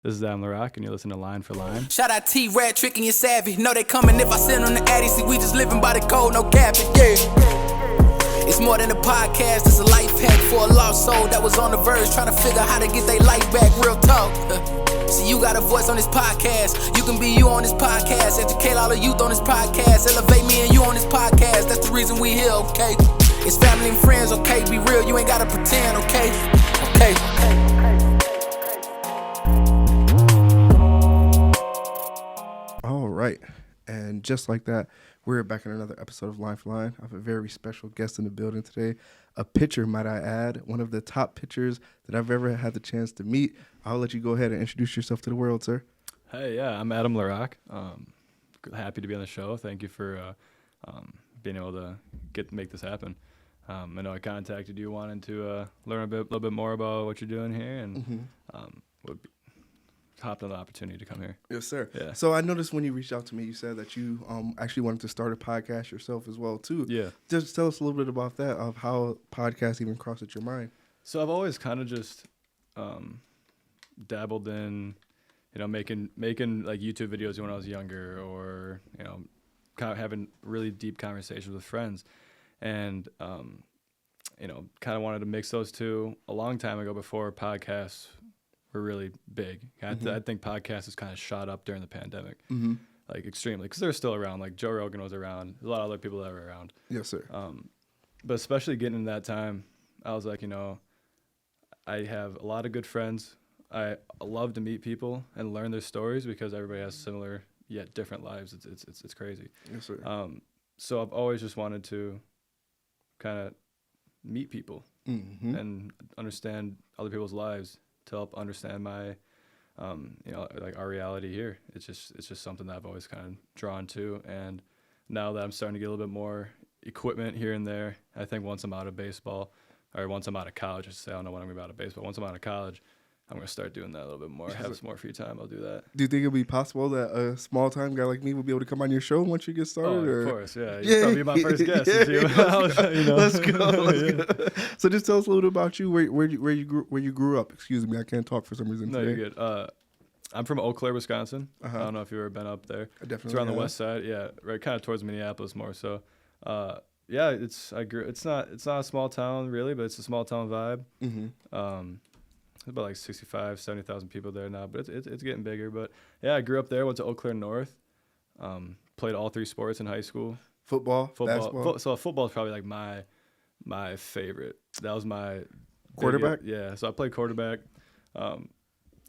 This is Adam LaRock, and you're listening to Line for Line. Shout out T-Rat, tricking you savvy. Know they coming if I send on the Addy. See, we just living by the code, no capping, yeah. It's more than a podcast, it's a life hack for a lost soul that was on the verge, trying to figure how to get their life back, real talk. See, you got a voice on this podcast. You can be you on this podcast. Educate all the youth on this podcast. Elevate me and you on this podcast. That's the reason we here, okay? It's family and friends, okay? Be real, you ain't gotta pretend, okay? Okay. All right. And just like that, we're back in another episode of Line for Line. I have a very special guest in the building today. A pitcher, might I add. One of the top pitchers that I've ever had the chance to meet. I'll let you go ahead and introduce yourself to the world, sir. Hey, yeah, I'm Adam LaRock. Happy to be on the show. Thank you for being able to make this happen. I know I contacted you wanting to learn a little bit more about what you're doing here, and hopped on the opportunity to come here. Yes, sir. Yeah. So I noticed when you reached out to me, you said that you actually wanted to start a podcast yourself as well, too. Yeah. Just tell us a little bit about that, of how podcasts even crossed your mind. So I've always kind of just dabbled in, making like YouTube videos when I was younger, or kind of having really deep conversations with friends, and kind of wanted to mix those two a long time ago before podcasts were really big. I think podcasts has kind of shot up during the pandemic, like extremely, because they're still around. Like Joe Rogan was around. There's a lot of other people that were around. Yes, sir. But especially getting in that time, I was like, I have a lot of good friends. I love to meet people and learn their stories because everybody has similar yet different lives. It's crazy. Yes, sir. So I've always just wanted to kind of meet people and understand other people's lives to help understand my, like our reality here. It's just something that I've always kind of drawn to. And now that I'm starting to get a little bit more equipment here and there, I think once I'm out of baseball, or once I'm out of college, I should say, I don't know when I'm going to be out of baseball. Once I'm out of college, I'm going to start doing that a little bit more. Have some more free time, I'll do that. Do you think it'll be possible that a small-time guy like me will be able to come on your show once you get started? Of course, yeah. You'll probably be my first guest. Let's go. So just tell us a little bit about you, where you grew up. Excuse me, I can't talk for some reason today. No, you're good. I'm from Eau Claire, Wisconsin. I don't know if you've ever been up there. I definitely It's around have. the west side, yeah, right, kind of towards Minneapolis more. So, it's not a small town really, but it's a small town vibe. There's about like 65, 70,000 people there now, but it's getting bigger. But yeah, I grew up there, went to Eau Claire North, played all three sports in high school. Football, basketball. So football is probably like my favorite. That was my Quarterback? Yeah, so I played quarterback,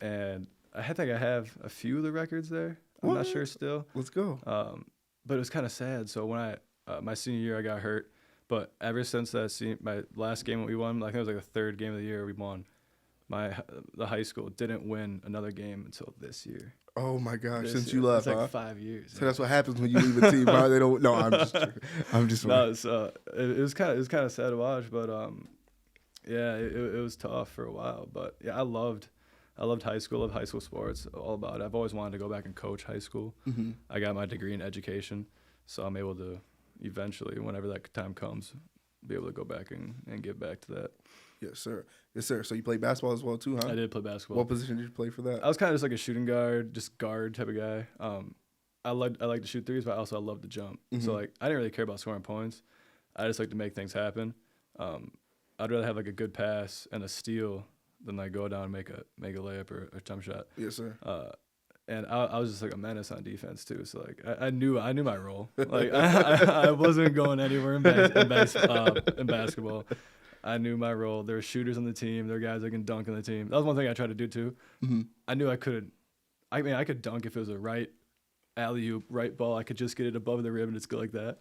and I think I have a few of the records there. I'm not sure still. Let's go. But it was kind of sad. So when my senior year, I got hurt. But ever since my last game that we won, I think it was like the third game of the year we won. The high school didn't win another game until this year. Oh my gosh! This Since year. you left, it's like 5 years. So that's what happens when you leave a team. Right? They don't. No, I'm just. I'm just. No, it was kind of sad to watch, but it was tough for a while. But yeah, I loved high school. Loved high school sports. All about it. I've always wanted to go back and coach high school. I got my degree in education, so I'm able to eventually, whenever that time comes, be able to go back and give back to that. Yes, sir. Yes, sir. So you play basketball as well, too, huh? I did play basketball. What position did you play for that? I was kind of just like a shooting guard, just guard type of guy. I like to shoot threes, but I love to jump. So like I didn't really care about scoring points. I just like to make things happen. I'd rather have like a good pass and a steal than like go down and make a layup or a jump shot. Yes, sir. And I was just like a menace on defense too. So like I knew my role. Like I wasn't going anywhere in basketball. I knew my role. There were shooters on the team. There were guys that can dunk on the team. That was one thing I tried to do too. I knew I couldn't. I mean, I could dunk if it was a right alley-oop, right ball. I could just get it above the rim and it's good like that.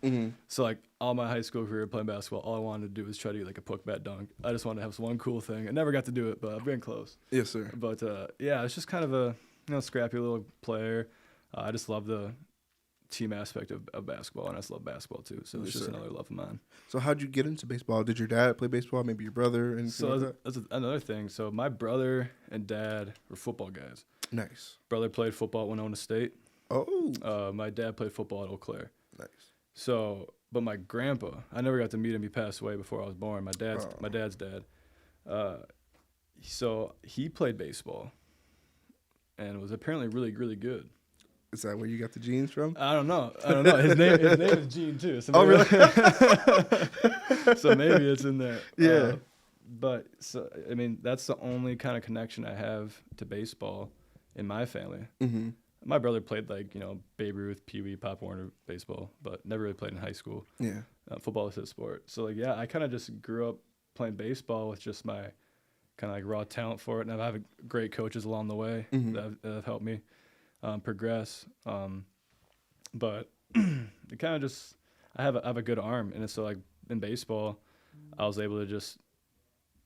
So like all my high school career playing basketball, all I wanted to do was try to get like a put-back dunk. I just wanted to have one cool thing. I never got to do it, but I've been close. Yes, sir. But it's just kind of a scrappy little player. I just love the team aspect of basketball, and I just love basketball too. So it's just another love of mine. So how'd you get into baseball? Did your dad play baseball? Maybe your brother? So that's another thing. So my brother and dad were football guys. Nice. Brother played football at Winona State. Oh. My dad played football at Eau Claire. Nice. So, but my grandpa, I never got to meet him. He passed away before I was born. My dad's dad. So he played baseball. and was apparently really, really good. Is that where you got the genes from? I don't know. His name is Gene too. So Oh, really? So maybe it's in there. Yeah. But so I mean, that's the only kind of connection I have to baseball in my family. Mm-hmm. My brother played Babe Ruth, Pee Wee, Pop Warner baseball, but never really played in high school. Yeah. Football is his sport. So I kind of just grew up playing baseball with just my kind of raw talent for it, and I have great coaches along the way that have helped me progress. But it kind of just I have a good arm, and so in baseball, I was able to just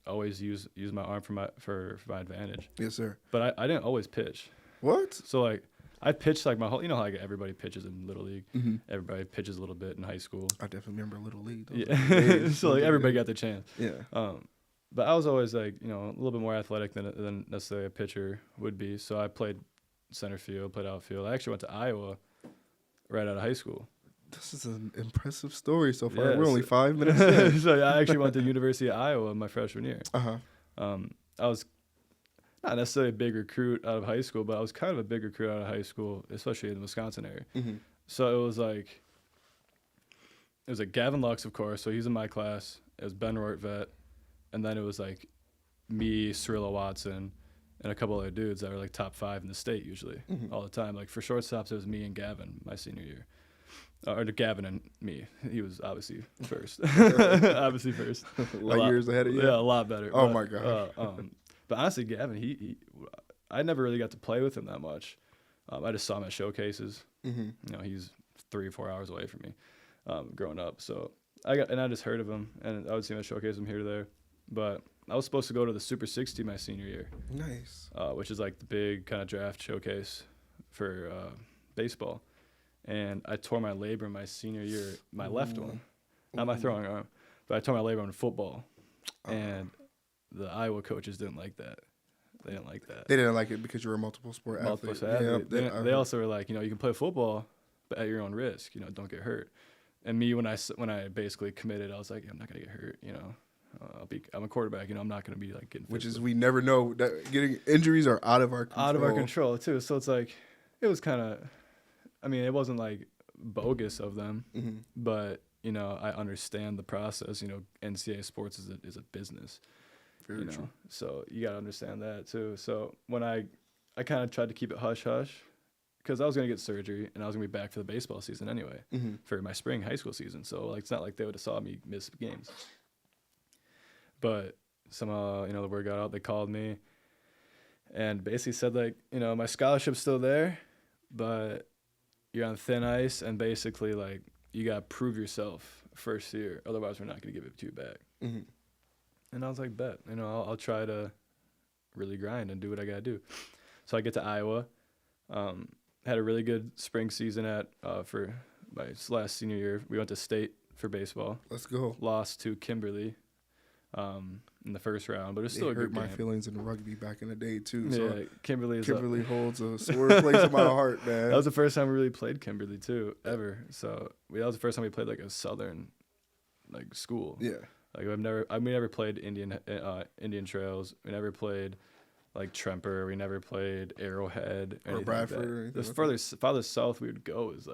always use my arm for my advantage. Yes, sir. But I didn't always pitch. What? So I pitched my whole, how everybody pitches in Little League. Mm-hmm. Everybody pitches a little bit in high school. I definitely remember Little League. Yeah. So everybody got their chance. Yeah. But I was always a little bit more athletic than necessarily a pitcher would be. So I played center field, played outfield. I actually went to Iowa right out of high school. This is an impressive story so far. Yeah, We're only 5 minutes in. So I actually went to the University of Iowa my freshman year. Uh-huh. I was not necessarily a big recruit out of high school, but I was kind of a big recruit out of high school, especially in the Wisconsin area. Mm-hmm. So it was Gavin Lux, of course. So he's in my class. It was Ben Rortvet, and then it was me, Cirillo Watson, and a couple other dudes that were top 5 in the state usually all the time. For shortstops, it was me and Gavin my senior year. Or Gavin and me. He was obviously first. Obviously first. Light years ahead of you? Yeah, a lot better. Oh, my God. But honestly, Gavin, I never really got to play with him that much. I just saw him at showcases. Mm-hmm. He's 3 or 4 hours away from me growing up. So I just heard of him, and I would see him at showcases from here to there. But I was supposed to go to the Super 60 my senior year. Nice. Which is the big kind of draft showcase for baseball. And I tore my labrum my senior year, my left one, not my throwing arm, but I tore my labrum in football. And the Iowa coaches didn't like that. They didn't like that. They didn't like it because you were a multiple sport athlete. Yeah, they also were you can play football, but at your own risk. Don't get hurt. And me, when I basically committed, I was like, I'm not gonna get hurt. I'm a quarterback. I'm not gonna be getting. Which is, we never know that getting injuries are out of our control. Out of our control too. So it's it was kind of. I mean, it wasn't bogus of them, but I understand the process. NCAA sports is a business. Very true. So you gotta understand that too. So when I kind of tried to keep it hush hush, because I was gonna get surgery and I was gonna be back for the baseball season anyway, for my spring high school season. So it's not like they would have saw me miss games. But somehow the word got out. They called me, and basically said my scholarship's still there, but you're on thin ice, and basically you gotta prove yourself first year, otherwise we're not gonna give it to you back. And I was like, bet, I'll try to really grind and do what I gotta do. So I get to Iowa, had a really good spring season for my last senior year. We went to state for baseball. Let's go. Lost to Kimberly in the first round, but it was still a good game. Hurt my feelings in rugby back in the day too. So yeah, Kimberly holds a sore place in my heart, man. That was the first time we really played Kimberly too, ever. So that was the first time we played a southern school. Yeah. We never played Indian Trails. We never played Tremper. We never played Arrowhead or Bradford. The farthest south we would go is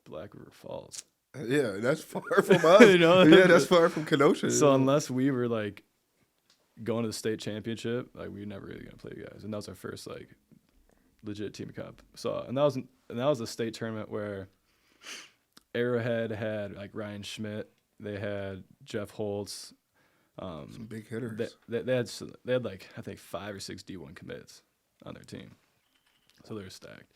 Black River Falls. Yeah, that's far from us. Yeah, that's far from Kenosha. So unless we were going to the state championship, we were never really gonna play you guys. And that was our first legit team comp. So and that was a state tournament where Arrowhead had Ryan Schmidt. They had Jeff Holtz. Some big hitters. They had I think 5 or 6 D1 commits on their team, so they were stacked.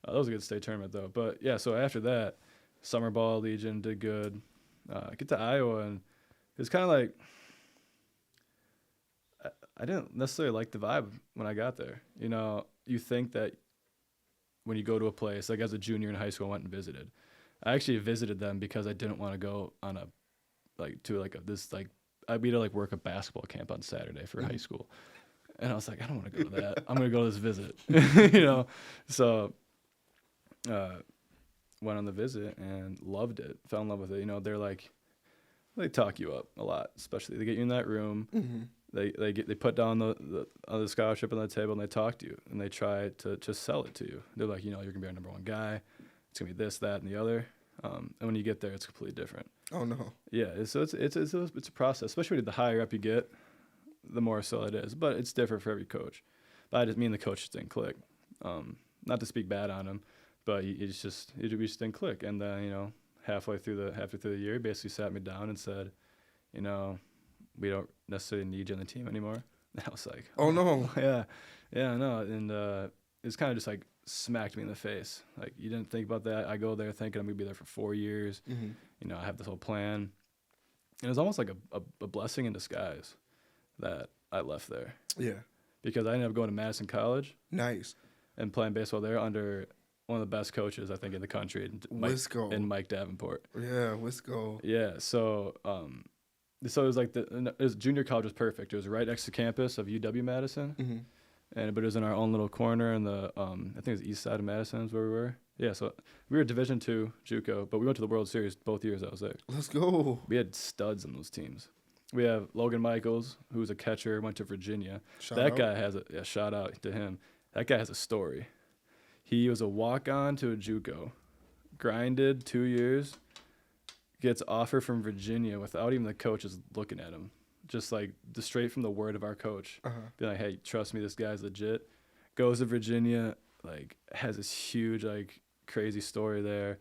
That was a good state tournament though. But yeah, so after that, summer ball Legion did good. I get to Iowa, and it was kind of I didn't necessarily like the vibe when I got there. You think that when you go to a place, as a junior in high school, I went and visited. I actually visited them because I didn't want to go on we had to work a basketball camp on Saturday for high school. And I was like, I don't want to go to that. I'm going to go to this visit, So went on the visit and loved it, fell in love with it. They're they talk you up a lot, especially they get you in that room. They put down the scholarship on the table and they talk to you and they try to just sell it to you. They're like, you're gonna be our number one guy. It's gonna be this, that, and the other. And when you get there, it's completely different. Oh no. Yeah, it's a process, especially the higher up you get, the more so it is. But it's different for every coach. But me and the coach just didn't click. Not to speak bad on him, but we just didn't click. And then halfway through the year, he basically sat me down and said, we don't necessarily need you on the team anymore. And I was like, oh no. yeah, no. And it's kind of just like smacked me in the face. Like, you didn't think about that. I go there thinking I'm gonna be there for 4 years. Mm-hmm. I have this whole plan. And it was almost like a blessing in disguise that I left there. Yeah. Because I ended up going to Madison College. Nice. And playing baseball there under one of the best coaches, I think, in the country. Wisco. Mike Davenport. Yeah, Wisco. Yeah, so it was like junior college was perfect. It was right next to campus of UW-Madison. Mm-hmm. But it was in our own little corner in the I think it was east side of Madison is where we were. Yeah, so we were Division II JUCO, but we went to the World Series both years I was there. Let's go. We had studs on those teams. We have Logan Michaels, who's a catcher, went to Virginia. Shout out to him. That guy has a story. He was a walk-on to a JUCO, grinded 2 years, gets offer from Virginia without even the coaches looking at him. Just straight from the word of our coach. Be like, hey, trust me, this guy's legit. Goes to Virginia, has this huge, crazy story there.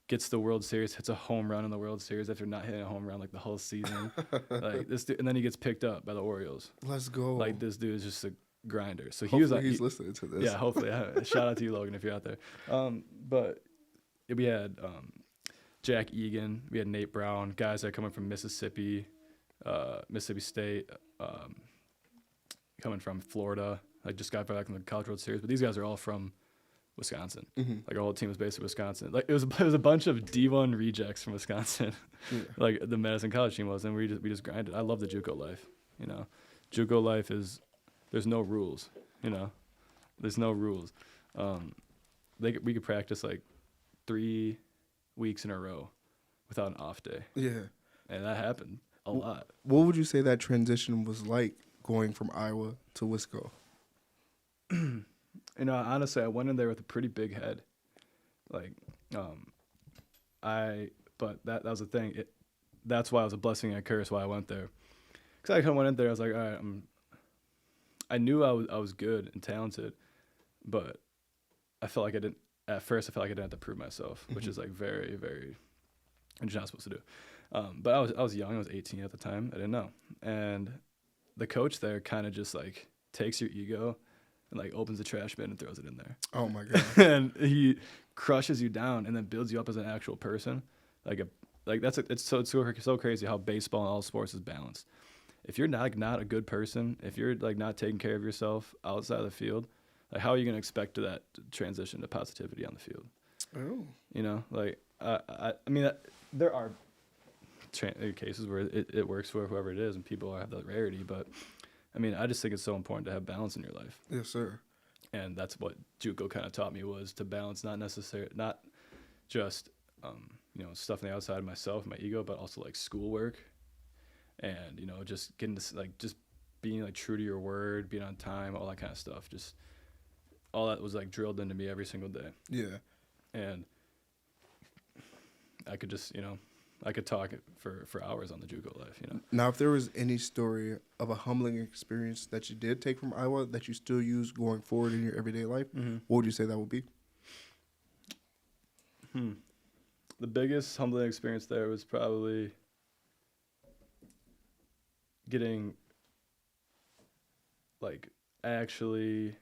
Gets the World Series, hits a home run in the World Series after not hitting a home run the whole season. This dude, and then he gets picked up by the Orioles. Let's go. This dude is just a grinder. So hopefully he's listening to this. Yeah, hopefully. Shout out to you, Logan, if you're out there. But we had Jack Egan, we had Nate Brown, guys that are coming from Mississippi State, coming from Florida. Just got back in the College World Series, but these guys are all from Wisconsin. Mm-hmm. Our whole team was based in Wisconsin. It was a bunch of D1 rejects from Wisconsin. Yeah. The Madison College team was, and we just grinded. I love the JUCO life. JUCO life is there's no rules. There's no rules. We could practice 3 weeks in a row without an off day. Yeah, and that happened a lot. What would you say that transition was like going from Iowa to Wisco? Honestly, I went in there with a pretty big head. But that was the thing. That's why it was a blessing and a curse why I went there. Because I kind of went in there, I was like, all right, I knew I was good and talented, but I felt like I didn't. At first, I felt like I didn't have to prove myself, which is very, very, which you're not supposed to do. But I was young. I was 18 at the time. I didn't know, and the coach there kind of just takes your ego and opens the trash bin and throws it in there. Oh my god! And he crushes you down and then builds you up as an actual person. It's so crazy how baseball and all sports is balanced. If you're not a good person, if you're not taking care of yourself outside of the field, how are you gonna expect that transition to positivity on the field? Oh. I mean, there are cases where it works for whoever it is, and people have that rarity. But I mean, I just think it's so important to have balance in your life. Yes, sir. And that's what JUCO kind of taught me, was to balance not just stuff on the outside of myself, my ego, but also schoolwork, and just getting to just being true to your word, being on time, all that kind of stuff. Just all that was drilled into me every single day. Yeah. And I could just I could talk for hours on the JUCO life. Now, if there was any story of a humbling experience that you did take from Iowa that you still use going forward in your everyday life, what would you say that would be? The biggest humbling experience there was probably getting actually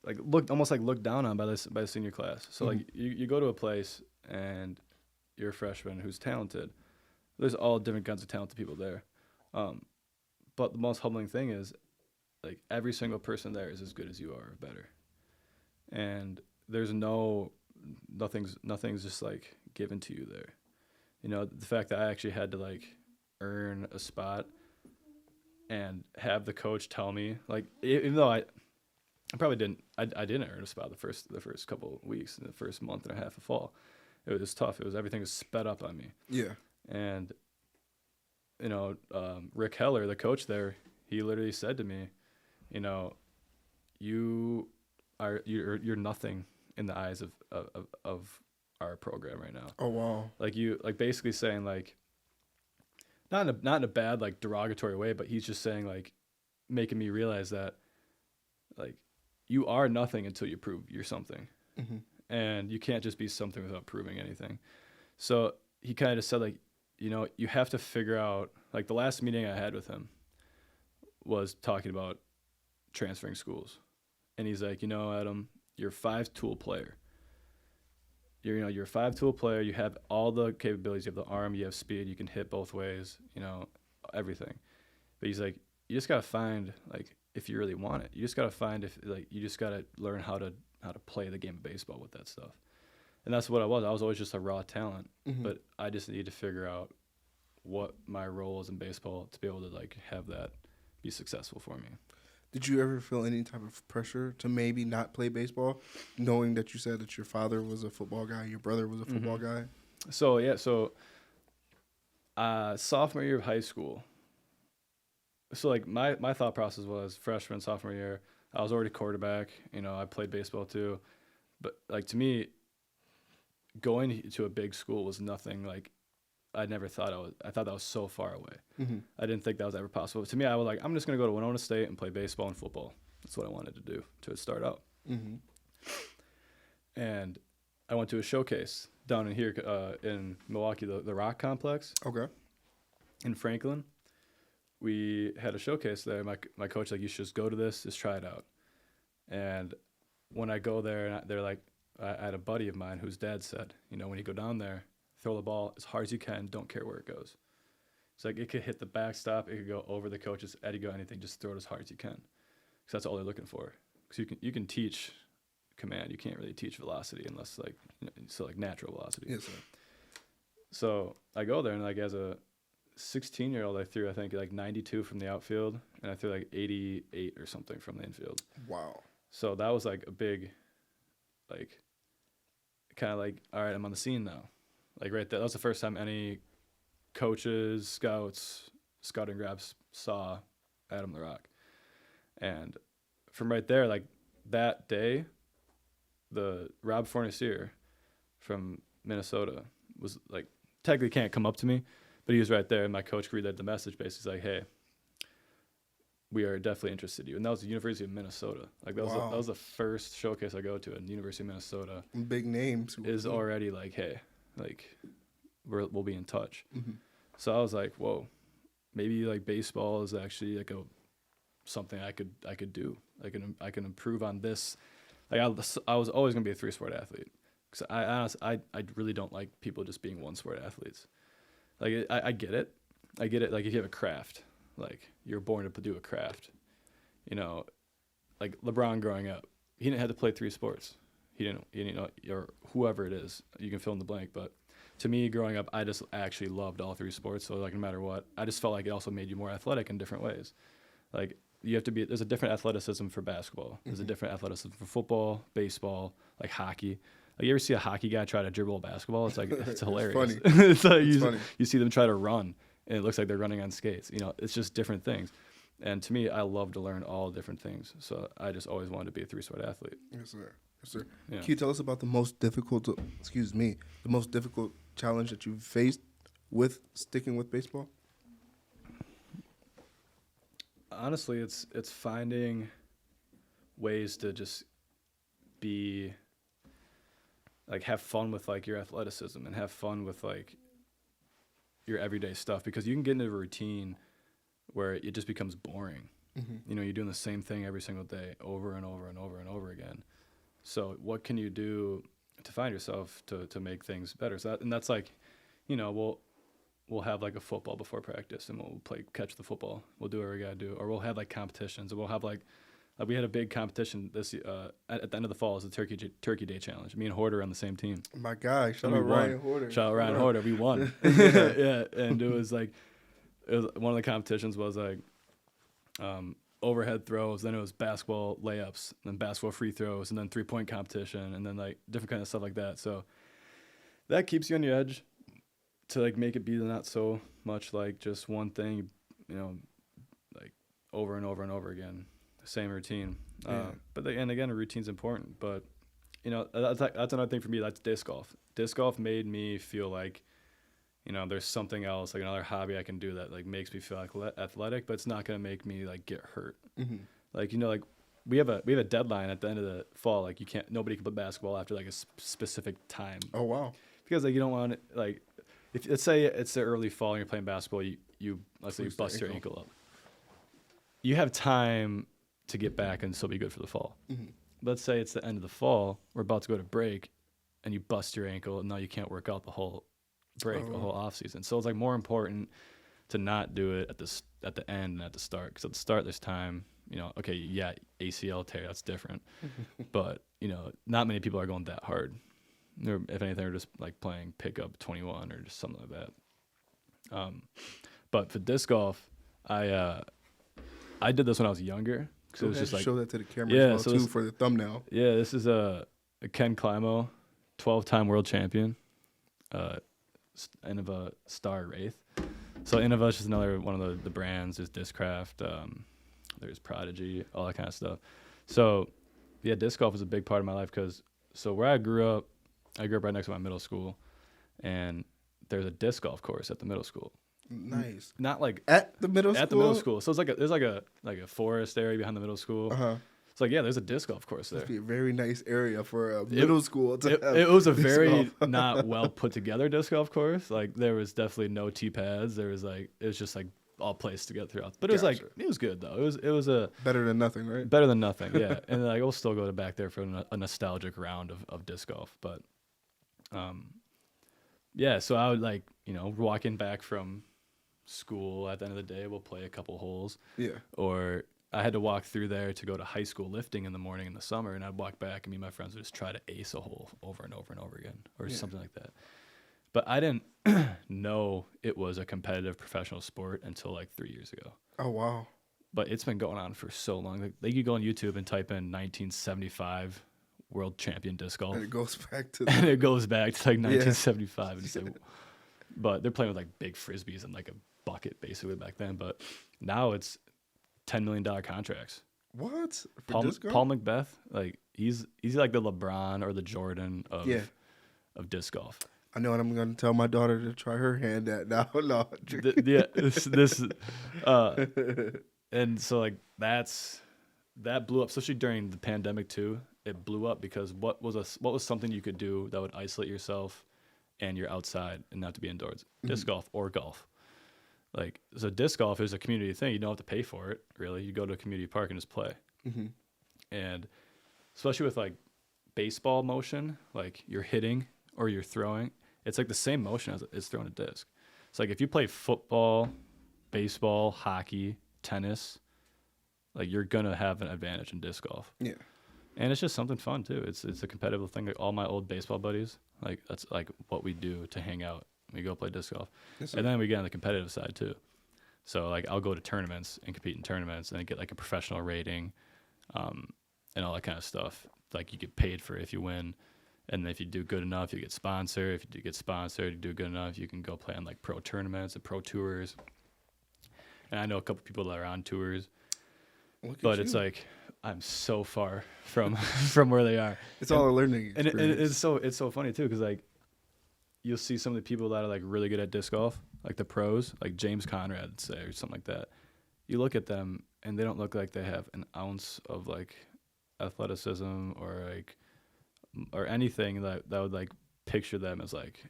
looked down on by the senior class. So you go to a place and you're a freshman who's talented. There's all different kinds of talented people there. But the most humbling thing is every single person there is as good as you are, or better. And there's nothing's just given to you there. The fact that I actually had to earn a spot and have the coach tell me, even though I probably didn't earn a spot the first couple of weeks, in the first month and a half of fall. It was tough. Everything was sped up on me. Yeah. And Rick Heller, the coach there, he literally said to me, you're nothing in the eyes of our program right now. Oh wow. Like basically saying like, not in a bad like derogatory way, but he's just saying like, making me realize that like you are nothing until you prove you're something. Mm-hmm. And you can't just be something without proving anything. So he kind of said like, you have to figure out, like the last meeting I had with him was talking about transferring schools. And he's like, Adam, you're a 5-tool player. You're a 5-tool player. You have all the capabilities. You have the arm, you have speed, you can hit both ways, everything. But he's like, you just got to find, like, if you really want it, you just got to find you just got to learn how to play the game of baseball with that stuff. And that's what I was. I was always just a raw talent, mm-hmm. but I just need to figure out what my role is in baseball to be able to like have that be successful for me. Did you ever feel any type of pressure to maybe not play baseball, knowing that you said that your father was a football guy, your brother was a football mm-hmm. guy? So sophomore year of high school. So like my thought process was freshman, sophomore year, I was already quarterback. I played baseball too, but like to me, going to a big school was nothing. Like I never thought I thought that was so far away. Mm-hmm. I didn't think that was ever possible. To me, I was like, I'm just gonna go to Winona State and play baseball and football. That's what I wanted to do to start out. Mm-hmm. And I went to a showcase down in here in Milwaukee, the Rock Complex. Okay. In Franklin. We had a showcase there. My coach like, you should just go to this, just try it out. And when I go there, they're like, I had a buddy of mine whose dad said, when you go down there, throw the ball as hard as you can, don't care where it goes. It's like it could hit the backstop, it could go over the coach's Eddie, go anything, just throw it as hard as you can. Because that's all they're looking for. Because you can teach command, you can't really teach velocity unless like natural velocity. Yes, sir. So I go there and like as a 16-year-old, I threw, I think, like 92 from the outfield, and I threw like 88 or something from the infield. Wow. So that was like a big, like, kind of like, all right, I'm on the scene now. Like right there, that was the first time any coaches, scouts, scouting reps saw Adam LaRock. And from right there, like that day, the Rob Fornacier from Minnesota was like, technically can't come up to me, but he was right there, and my coach relayed the message basically like, hey, we are definitely interested in you. And that was the University of Minnesota. Like that was the first showcase I go to, and the University of Minnesota. Big names. Is already like, hey, like we'll be in touch. Mm-hmm. So I was like, whoa, maybe like baseball is actually like something I could do. I can improve on this. Like I was always gonna be a 3-sport athlete. Cause I really don't like people just being 1-sport athletes. Like I get it. Like if you have a craft, like you're born to do a craft, like LeBron growing up, he didn't have to play 3 sports. He didn't, or whoever it is, you can fill in the blank. But to me, growing up, I just actually loved all 3 sports. So like no matter what, I just felt like it also made you more athletic in different ways. Like you have to be, there's a different athleticism for basketball. There's a different athleticism for football, baseball, like hockey. Like you ever see a hockey guy try to dribble a basketball? It's like, it's hilarious. It's funny. It's like It's funny. You see them try to run, and it looks like they're running on skates. It's just different things. And to me, I love to learn all different things. So I just always wanted to be a 3-sport athlete. Yes, sir. Yes, sir. Yeah. Can you tell us about the most difficult challenge that you've faced with sticking with baseball? Honestly, it's finding ways to just be like have fun with like your athleticism and have fun with like your everyday stuff, because you can get into a routine where it just becomes boring. Mm-hmm. You're doing the same thing every single day over and over and over and over again. So what can you do to find yourself to make things better? So that's like, we'll have like a football before practice and we'll catch the football. We'll do what we gotta do, or we'll have like competitions, and we'll have like we had a big competition this at the end of the fall is the Turkey Day Challenge. Me and Horder are on the same team. My guy, shout out Ryan Horder. Shout out Ryan Horder. We won. Yeah, and it was like one of the competitions was like overhead throws, then it was basketball layups, then basketball free throws, and then 3-point competition, and then like different kind of stuff like that. So that keeps you on your edge. to like make it be not so much like just one thing, like over and over and over again, same routine. And again, a routine's important, but that's another thing for me. That's disc golf. Disc golf made me feel like, there's something else, like another hobby I can do that like makes me feel like athletic, but it's not gonna make me like get hurt. Mm-hmm. Like like we have a deadline at the end of the fall. Like nobody can play basketball after like a specific time. Oh wow! Because like you don't want it, like if let's say it's the early fall and you're playing basketball, let's say you bust your ankle up. You have time to get back and still be good for the fall. Mm-hmm. Let's say it's the end of the fall, we're about to go to break, and you bust your ankle, and now you can't work out the whole break, the whole off season. So it's like more important to not do it at the end and at the start. Because at the start there's time. Okay, yeah, ACL tear, that's different, but not many people are going that hard. If anything, they're just like playing pickup 21 or just something like that. But for disc golf, I did this when I was younger. So it was just like, show that to the camera as well, too, for the thumbnail. Yeah, this is a Ken Climo, 12-time world champion, Innova Star Wraith. So Innova is just another one of the brands. There's Discraft, there's Prodigy, all that kind of stuff. So yeah, disc golf was a big part of my life because where I grew up right next to my middle school, and there's a disc golf course at the middle school. Nice. Not like at the middle school. At the middle school. So it's like there's like a forest area behind the middle school. It's like, yeah, there's a disc golf course there. Must be a very nice area for a middle school. It was a very not well put together disc golf course. Like there was definitely no tee pads. It was just like all placed together throughout. But it was it was good though. It was a better than nothing, right? Better than nothing, yeah. And like we'll still go back there for a nostalgic round of disc golf. But yeah, so I would like, walking back from school at the end of the day, we'll play a couple holes. Yeah. Or I had to walk through there to go to high school lifting in the morning in the summer, and I'd walk back and me and my friends would just try to ace a hole over and over and over again or something like that. But I didn't know it was a competitive professional sport until like 3 years ago. Oh, wow. But it's been going on for so long. Like you go on YouTube and type in 1975 world champion disc golf. And it goes back to like 1975. And it's like, but they're playing with like big frisbees and like a bucket basically back then. But now it's $10 million contracts. What? Paul Macbeth, like he's like the LeBron or the Jordan of disc golf. I know what I'm going to tell my daughter to try her hand at now. No. And so like that blew up, especially during the pandemic too. It blew up because what was something you could do that would isolate yourself and you're outside and not to be indoors? Mm-hmm. Disc golf or golf. Like, so disc golf is a community thing. You don't have to pay for it, really. You go to a community park and just play. Mm-hmm. And especially with like baseball motion, like you're hitting or you're throwing, it's like the same motion as it's throwing a disc. It's like if you play football, baseball, hockey, tennis, like you're gonna have an advantage in disc golf. Yeah. And it's just something fun too. It's a competitive thing. Like all my old baseball buddies, like that's like what we do to hang out. We go play disc golf. Yes, and then we get on the competitive side too. So like I'll go to tournaments and compete in tournaments and get like a professional rating, and all that kind of stuff. Like you get paid for it if you win. And if you do good enough, you get sponsored. If you do get sponsored, you do good enough, you can go play on like pro tournaments and pro tours. And I know a couple people that are on tours. But it's like I'm so far from where they are. It's all a learning experience. And it's so funny too, because like you'll see some of the people that are like really good at disc golf, like the pros, like James Conrad, say, or something like that. You look at them and they don't look like they have an ounce of like athleticism or anything that would like picture them as like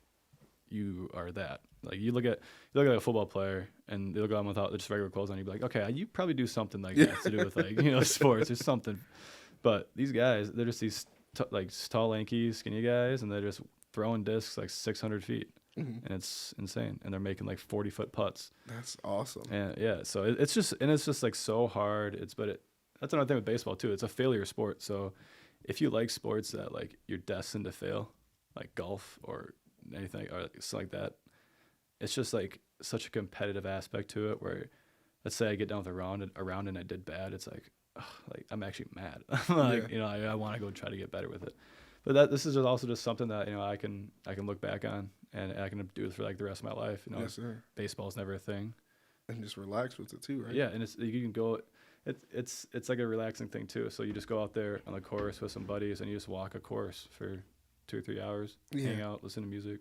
you are that. Like you look at a football player and they look at them without just regular clothes on, you'd be like, okay, you probably do something like that to do with like sports or something. But these guys, they're just these like tall, lanky, skinny guys, and they're just throwing discs like 600 feet, and it's insane. And they're making like 40-foot putts. That's awesome. And yeah, so it's just like so hard. That's another thing with baseball too. It's a failure sport. So if you like sports that like you're destined to fail, like golf or anything or something like that, it's just like such a competitive aspect to it where let's say I get down with a round and I did bad. It's like, like I'm actually mad. Like, you know, I want to go try to get better with it. But this is also just something that, you know, I can look back on and I can do it for like the rest of my life. You know, Yes, sir. Baseball's never a thing. And just relax with it too, right? Yeah, and you can go. It's like a relaxing thing too. So you just go out there on the course with some buddies and you just walk a course for 2 or 3 hours, hang out, listen to music.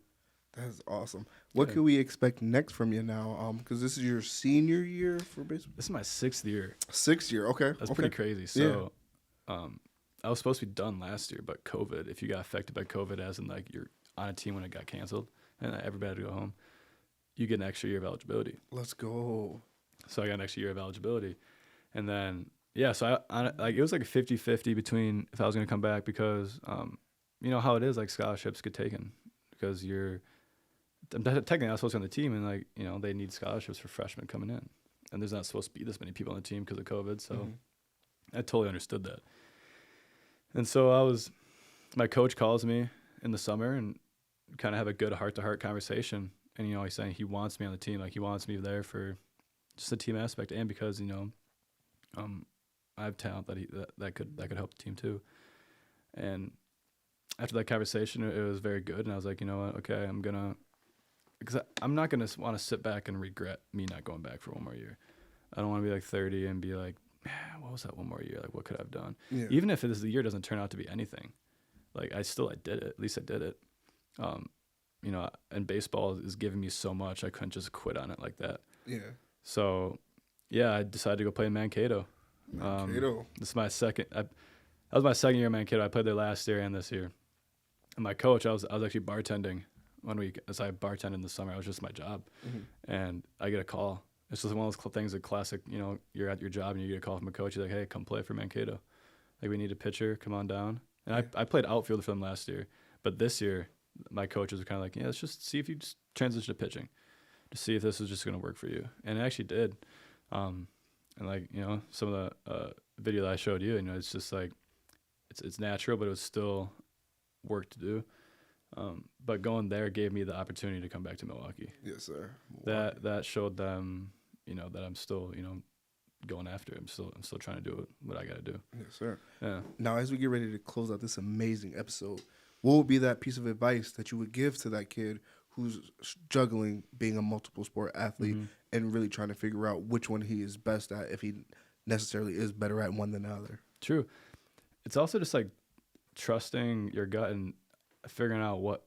That's awesome. What can we expect next from you now? Because this is your senior year for baseball. This is my 6th year. 6th year, okay. That's pretty crazy. So, I was supposed to be done last year, but COVID. If you got affected by COVID, as in like you're on a team when it got canceled and everybody had to go home, you get an extra year of eligibility. Let's go. So I got an extra year of eligibility, and then so it was like a 50-50 between if I was going to come back because you know how it is, like scholarships get taken because technically not supposed to be on the team, and like, you know, they need scholarships for freshmen coming in, and there's not supposed to be this many people on the team because of COVID. So I totally understood that. And so my coach calls me in the summer and kind of have a good heart-to-heart conversation. And, you know, he's saying he wants me on the team. Like, he wants me there for just the team aspect and because, you know, I have talent that could help the team too. And after that conversation, it was very good. And I was like, you know what, okay, because I'm not going to want to sit back and regret me not going back for one more year. I don't want to be like 30 and be like, what was that one more year? Like, what could I have done? Yeah. Even if the year doesn't turn out to be anything, like I did it. At least I did it. You know, and baseball is giving me so much. I couldn't just quit on it like that. Yeah. So, I decided to go play in Mankato. This is my second. That was my second year in Mankato. I played there last year and this year. And my coach, I was actually bartending one week. As I bartended in the summer, it was just my job, and I get a call. It's just one of those things, a classic, you know, you're at your job and you get a call from a coach. He's like, hey, come play for Mankato. Like, we need a pitcher. Come on down. And I played outfield for them last year. But this year, my coaches were kind of like, let's just see if you just transition to pitching to see if this is just going to work for you. And it actually did. And, like, you know, some of the video that I showed you, you know, it's just like it's natural, but it was still work to do. But going there gave me the opportunity to come back to Milwaukee. Yes, sir. That showed them, you know, that I'm still, you know, going after it. I'm still trying to do what I got to do. Yes, sir. Yeah. Now, as we get ready to close out this amazing episode, what would be that piece of advice that you would give to that kid who's juggling being a multiple sport athlete and really trying to figure out which one he is best at, if he necessarily is better at one than the other? True. It's also just like trusting your gut and figuring out what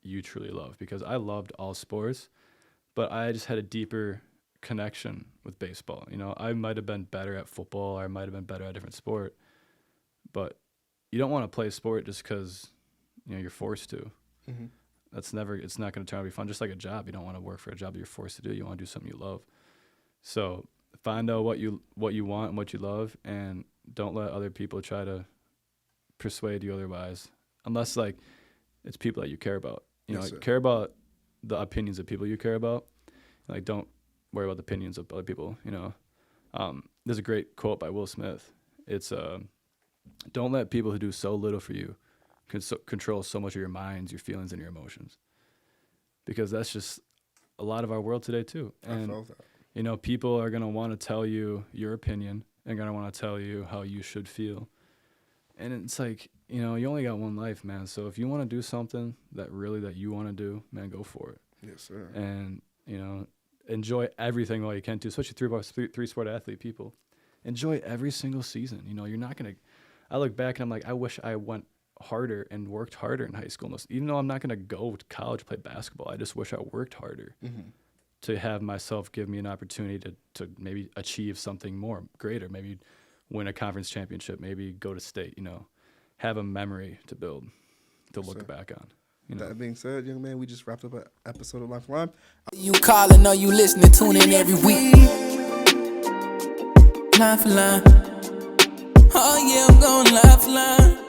you truly love, because I loved all sports, but I just had a deeper connection with baseball. You know, I might have been better at football, or I might have been better at a different sport, but you don't want to play a sport just because, you know, you're forced to. It's not going to turn out to be fun. Just like a job, you don't want to work for a job that you're forced to do. You want to do something you love. So find out what you want and what you love, and don't let other people try to persuade you otherwise, unless like it's people that you care about. You know, like, care about the opinions of people you care about. Like, don't worry about the opinions of other people. You know, there's a great quote by Will Smith. It's don't let people who do so little for you control so much of your minds, your feelings, and your emotions, because that's just a lot of our world today too. And, I felt that. You know, people are gonna want to tell you your opinion and gonna want to tell you how you should feel, and it's like, you know, you only got one life, man. So if you want to do something that you want to do, man, go for it. Yes, sir. And, you know, enjoy everything while you can too, especially three sport athlete people. Enjoy every single season. You know, you're not gonna. I look back and I'm like, I wish I went harder and worked harder in high school. Even though I'm not going to go to college to play basketball, I just wish I worked harder to have myself give me an opportunity to maybe achieve something more greater, maybe win a conference championship, maybe go to state, you know, have a memory to build, to look back on. You know? That being said, young man, we just wrapped up an episode of Lifeline. You calling or you listening, tune in every week. Lifeline. Oh yeah, I'm going Lifeline.